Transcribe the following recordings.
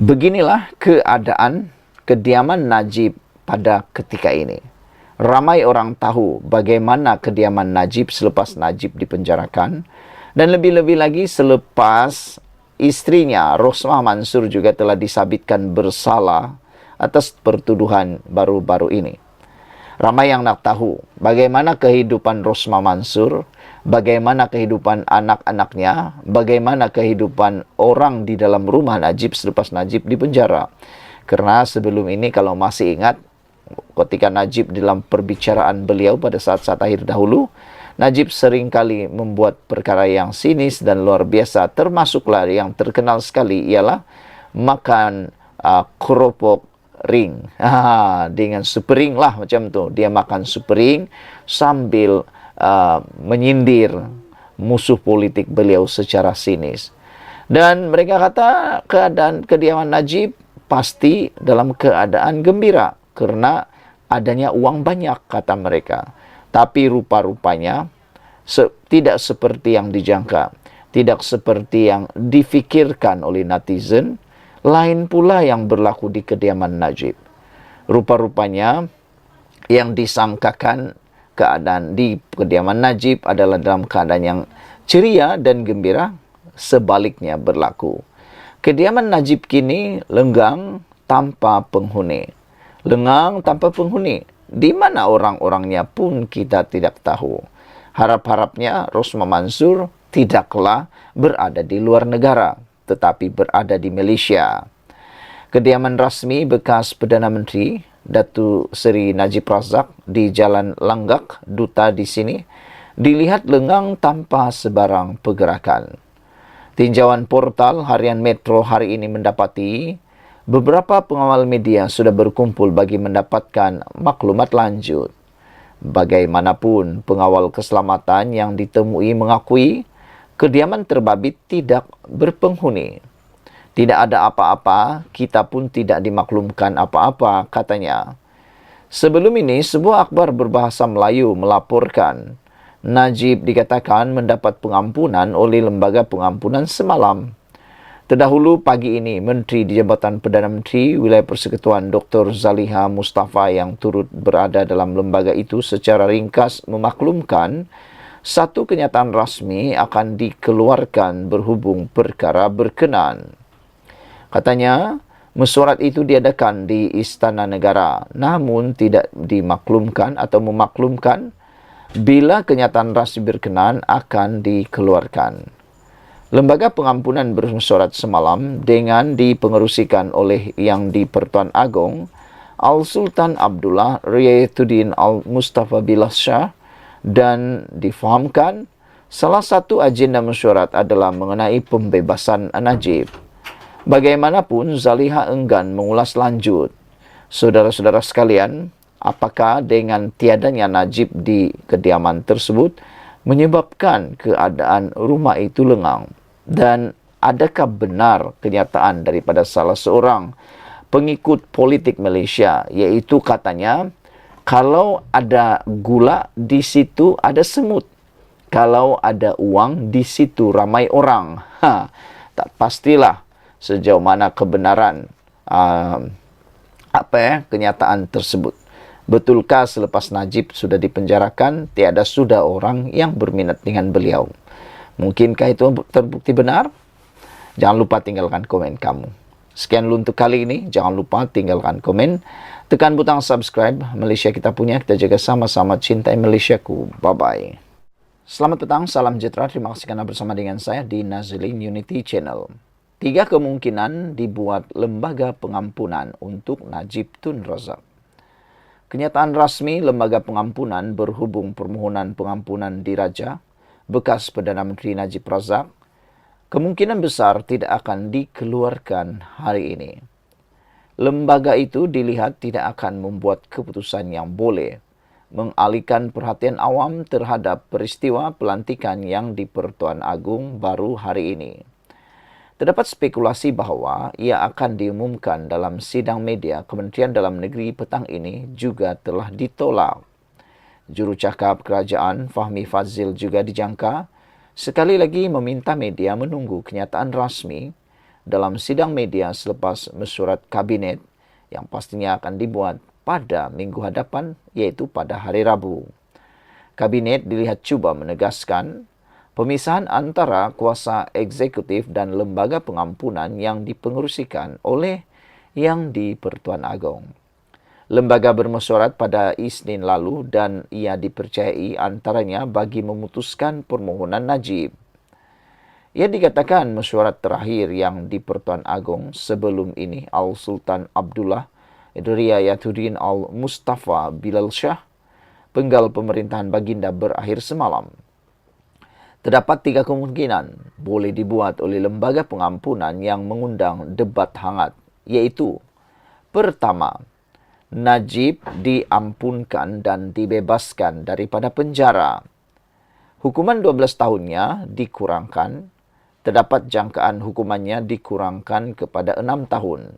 Beginilah keadaan kediaman Najib pada ketika ini. Ramai orang tahu bagaimana kediaman Najib selepas Najib dipenjarakan, dan lebih-lebih lagi selepas istrinya Rosmah Mansur juga telah disabitkan bersalah atas pertuduhan baru-baru ini. Ramai yang nak tahu bagaimana kehidupan Rosmah Mansur, bagaimana kehidupan anak-anaknya, bagaimana kehidupan orang di dalam rumah Najib selepas Najib dipenjara. Karena sebelum ini kalau masih ingat, ketika Najib dalam perbicaraan beliau pada saat-saat akhir dahulu, Najib seringkali membuat perkara yang sinis dan luar biasa, termasuklah yang terkenal sekali ialah makan keropok ring. Dengan supering lah macam tu. Dia makan supering sambil menyindir musuh politik beliau secara sinis. Dan mereka kata keadaan kediaman Najib pasti dalam keadaan gembira karena adanya uang banyak, kata mereka. Tapi rupa-rupanya tidak seperti yang dijangka, tidak seperti yang difikirkan oleh netizen. Lain pula yang berlaku di kediaman Najib. Rupa-rupanya yang disangkakan keadaan di kediaman Najib adalah dalam keadaan yang ceria dan gembira, sebaliknya berlaku. Kediaman Najib kini lenggang tanpa penghuni. Lengang tanpa penghuni. Di mana orang-orangnya pun kita tidak tahu. Harap-harapnya Rosmah Mansur tidaklah berada di luar negara, tetapi berada di Malaysia. Kediaman rasmi bekas Perdana Menteri Datuk Seri Najib Razak di Jalan Langgak, Duta di sini, dilihat lengang tanpa sebarang pergerakan. Tinjauan portal harian Metro hari ini mendapati beberapa pengawal media sudah berkumpul bagi mendapatkan maklumat lanjut. Bagaimanapun, pengawal keselamatan yang ditemui mengakui kediaman terbabit tidak berpenghuni. Tidak ada apa-apa, kita pun tidak dimaklumkan apa-apa, katanya. Sebelum ini, sebuah akhbar berbahasa Melayu melaporkan Najib dikatakan mendapat pengampunan oleh Lembaga Pengampunan semalam. Terdahulu pagi ini, Menteri di Jabatan Perdana Menteri Wilayah Persekutuan Dr. Zaliha Mustafa yang turut berada dalam lembaga itu secara ringkas memaklumkan satu kenyataan rasmi akan dikeluarkan berhubung perkara berkenan. Katanya, mesyuarat itu diadakan di Istana Negara, namun tidak dimaklumkan atau memaklumkan bila kenyataan rasmi berkenan akan dikeluarkan. Lembaga pengampunan bermesyuarat semalam dengan dipengerusikan oleh Yang di-Pertuan Agong Al-Sultan Abdullah Riayatuddin Al-Mustafa Billah Shah, dan difahamkan salah satu agenda mesyuarat adalah mengenai pembebasan Najib. Bagaimanapun, Zaliha enggan mengulas lanjut. Saudara-saudara sekalian, apakah dengan tiadanya Najib di kediaman tersebut menyebabkan keadaan rumah itu lengang? Dan adakah benar kenyataan daripada salah seorang pengikut politik Malaysia, iaitu katanya, kalau ada gula, di situ ada semut. Kalau ada uang, di situ ramai orang. Tak pastilah sejauh mana kebenaran kenyataan tersebut. Betulkah selepas Najib sudah dipenjarakan, tiada sudah orang yang berminat dengan beliau? Mungkinkah itu terbukti benar? Jangan lupa tinggalkan komen kamu. Sekian dulu untuk kali ini. Jangan lupa tinggalkan komen. Tekan butang subscribe. Malaysia kita punya. Kita jaga sama-sama cintai Malaysiaku. Bye-bye. Selamat petang. Salam sejahtera. Terima kasih kerana bersama dengan saya di Nazilin Unity Channel. 3 kemungkinan dibuat lembaga pengampunan untuk Najib Tun Razak. Kenyataan rasmi lembaga pengampunan berhubung permohonan pengampunan diraja bekas Perdana Menteri Najib Razak kemungkinan besar tidak akan dikeluarkan hari ini. Lembaga itu dilihat tidak akan membuat keputusan yang boleh mengalihkan perhatian awam terhadap peristiwa pelantikan yang di Pertuan Agong baru hari ini. Terdapat spekulasi bahawa ia akan diumumkan dalam sidang media Kementerian Dalam Negeri petang ini juga telah ditolak. Jurucakap Kerajaan Fahmi Fadzil juga dijangka sekali lagi meminta media menunggu kenyataan rasmi dalam sidang media selepas mesyuarat kabinet yang pastinya akan dibuat pada minggu hadapan, yaitu pada hari Rabu. Kabinet dilihat cuba menegaskan pemisahan antara kuasa eksekutif dan lembaga pengampunan yang dipengerusikan oleh yang di-Pertuan Agong. Lembaga bermesyuarat pada Isnin lalu dan ia dipercayai antaranya bagi memutuskan permohonan Najib. Ia dikatakan mesyuarat terakhir yang di-Pertuan Agong sebelum ini Al-Sultan Abdullah Idriyatuddin Al-Mustafa Bilal Shah, penggal pemerintahan Baginda, berakhir semalam. Terdapat 3 kemungkinan boleh dibuat oleh lembaga pengampunan yang mengundang debat hangat, yaitu: pertama, Najib diampunkan dan dibebaskan daripada penjara. Hukuman 12 tahunnya dikurangkan, terdapat jangkaan hukumannya dikurangkan kepada 6 tahun.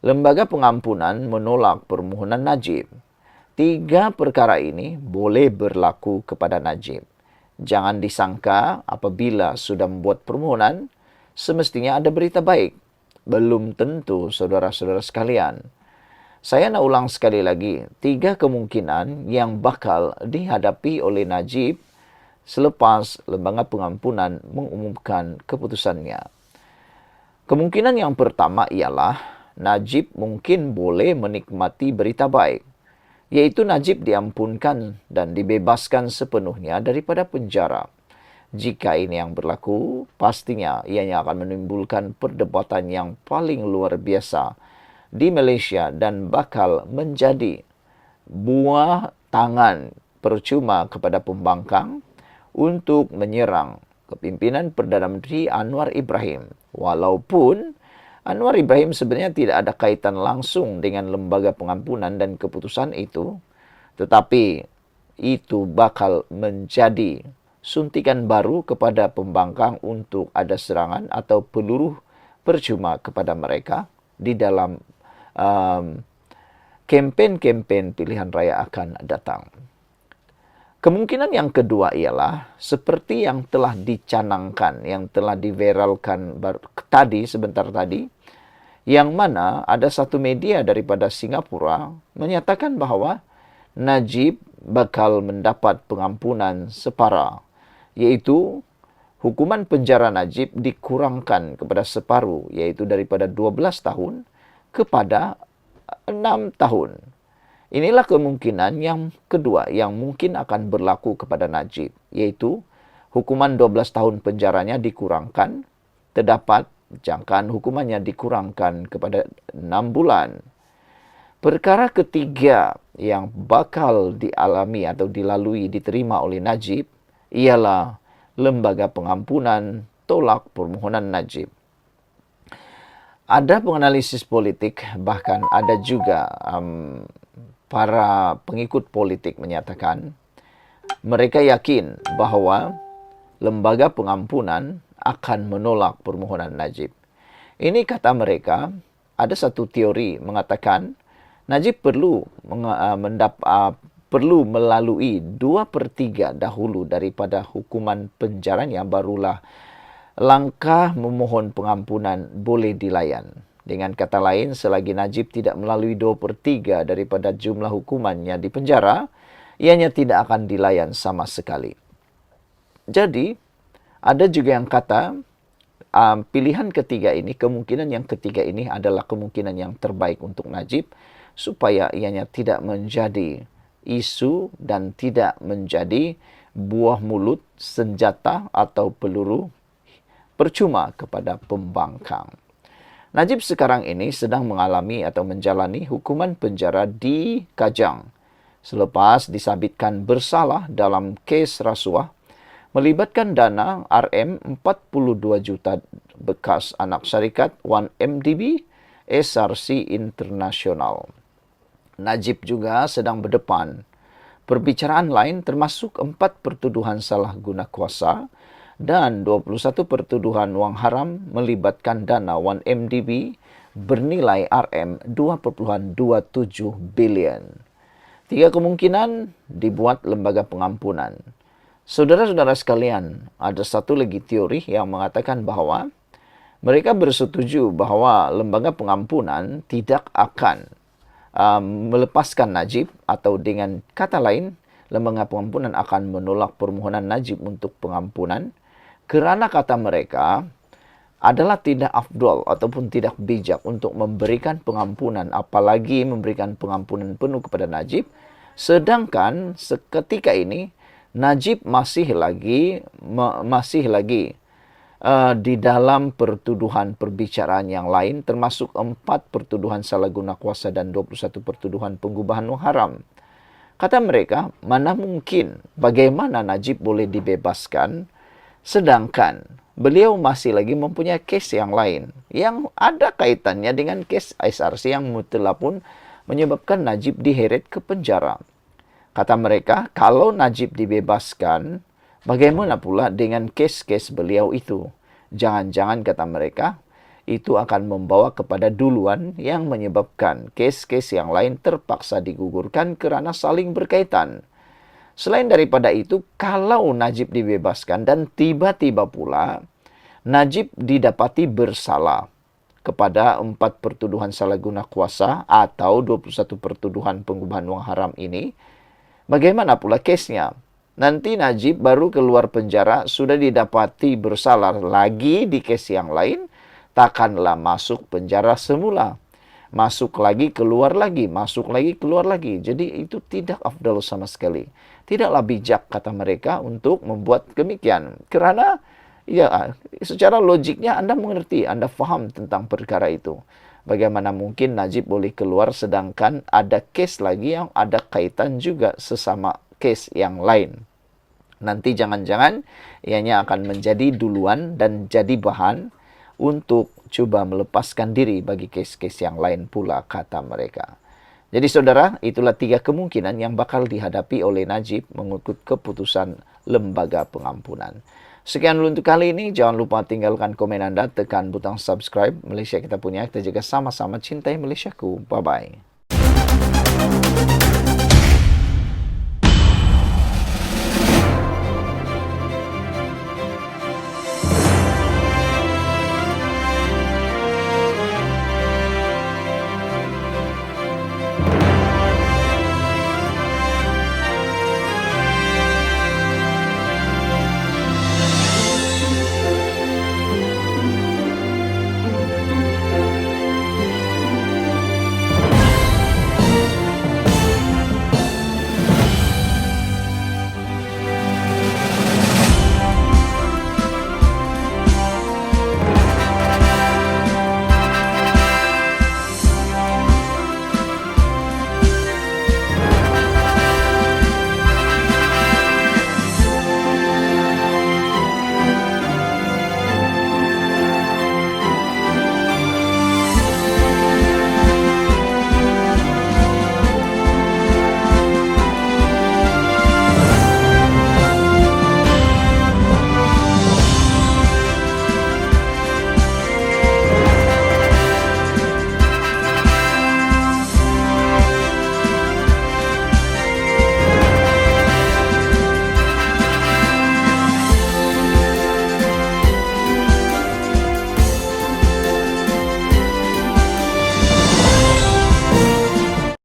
Lembaga pengampunan menolak permohonan Najib. 3 perkara ini boleh berlaku kepada Najib. Jangan disangka apabila sudah membuat permohonan, semestinya ada berita baik. Belum tentu, saudara-saudara sekalian. Saya nak ulang sekali lagi, 3 kemungkinan yang bakal dihadapi oleh Najib selepas lembaga pengampunan mengumumkan keputusannya. Kemungkinan yang pertama ialah Najib mungkin boleh menikmati berita baik, yaitu Najib diampunkan dan dibebaskan sepenuhnya daripada penjara. Jika ini yang berlaku, pastinya ianya akan menimbulkan perdebatan yang paling luar biasa di Malaysia dan bakal menjadi buah tangan percuma kepada pembangkang untuk menyerang kepimpinan Perdana Menteri Anwar Ibrahim. Walaupun Anwar Ibrahim sebenarnya tidak ada kaitan langsung dengan lembaga pengampunan dan keputusan itu, tetapi itu bakal menjadi suntikan baru kepada pembangkang untuk ada serangan atau peluru percuma kepada mereka di dalam kempen-kempen pilihan raya akan datang. Kemungkinan yang kedua ialah seperti yang telah dicanangkan, yang telah diviralkan sebentar tadi, yang mana ada satu media daripada Singapura menyatakan bahawa Najib bakal mendapat pengampunan separa, yaitu hukuman penjara Najib dikurangkan kepada separuh, yaitu daripada 12 tahun kepada 6 tahun. Inilah kemungkinan yang kedua yang mungkin akan berlaku kepada Najib, yaitu hukuman 12 tahun penjaranya dikurangkan, terdapat jangkaan hukumannya dikurangkan kepada 6 bulan. Perkara ketiga yang bakal dialami atau dilalui diterima oleh Najib ialah lembaga pengampunan tolak permohonan Najib. Ada penganalisis politik, bahkan ada juga para pengikut politik menyatakan mereka yakin bahawa lembaga pengampunan akan menolak permohonan Najib. Ini kata mereka, ada satu teori mengatakan Najib perlu melalui 2/3 dahulu daripada hukuman penjaranya, barulah langkah memohon pengampunan boleh dilayan. Dengan kata lain, selagi Najib tidak melalui 2/3 daripada jumlah hukumannya di penjara, ianya tidak akan dilayan sama sekali. Jadi, ada juga yang kata pilihan ketiga ini, kemungkinan yang ketiga ini adalah kemungkinan yang terbaik untuk Najib, supaya ianya tidak menjadi isu dan tidak menjadi buah mulut, senjata atau peluru percuma kepada pembangkang. Najib sekarang ini sedang mengalami atau menjalani hukuman penjara di Kajang selepas disabitkan bersalah dalam kes rasuah melibatkan dana RM42 juta bekas anak syarikat 1MDB SRC International. Najib juga sedang berdepan perbicaraan lain termasuk 4 pertuduhan salah guna kuasa dan 21 pertuduhan wang haram melibatkan dana 1MDB bernilai RM2.27 bilion. 3 kemungkinan dibuat lembaga pengampunan. Saudara-saudara sekalian, ada satu lagi teori yang mengatakan bahawa Mereka bersetuju bahwa lembaga pengampunan tidak akan melepaskan Najib, atau dengan kata lain, lembaga pengampunan akan menolak permohonan Najib untuk pengampunan kerana kata mereka adalah tidak afdol ataupun tidak bijak untuk memberikan pengampunan, apalagi memberikan pengampunan penuh kepada Najib, sedangkan seketika ini Najib masih lagi di dalam pertuduhan perbicaraan yang lain, termasuk 4 pertuduhan salah guna kuasa dan 21 pertuduhan pengubahan wang haram. Kata mereka, mana mungkin bagaimana Najib boleh dibebaskan sedangkan beliau masih lagi mempunyai kes yang lain yang ada kaitannya dengan kes SRC yang telah pun menyebabkan Najib diheret ke penjara. Kata mereka, kalau Najib dibebaskan, bagaimana pula dengan kes-kes beliau itu? Jangan-jangan, kata mereka, itu akan membawa kepada duluan yang menyebabkan kes-kes yang lain terpaksa digugurkan kerana saling berkaitan. Selain daripada itu, kalau Najib dibebaskan dan tiba-tiba pula Najib didapati bersalah kepada 4 pertuduhan salah guna kuasa atau 21 pertuduhan pengubahan wang haram ini, bagaimana pula kesnya? Nanti Najib baru keluar penjara sudah didapati bersalah lagi di kes yang lain, takkanlah masuk penjara semula. Masuk lagi, keluar lagi, masuk lagi, keluar lagi. Jadi itu tidak afdal sama sekali. Tidaklah bijak, kata mereka, untuk membuat demikian. Kerana ya, secara logiknya Anda mengerti, Anda faham tentang perkara itu. Bagaimana mungkin Najib boleh keluar sedangkan ada kes lagi yang ada kaitan juga sesama kes yang lain. Nanti jangan-jangan ianya akan menjadi duluan dan jadi bahan untuk coba melepaskan diri bagi kes-kes yang lain pula, kata mereka. Jadi saudara, itulah 3 kemungkinan yang bakal dihadapi oleh Najib mengikut keputusan lembaga pengampunan. Sekian dulu untuk kali ini. Jangan lupa tinggalkan komen Anda, tekan butang subscribe. Malaysia kita punya, kita jaga sama-sama cintai Malaysiaku. Bye-bye.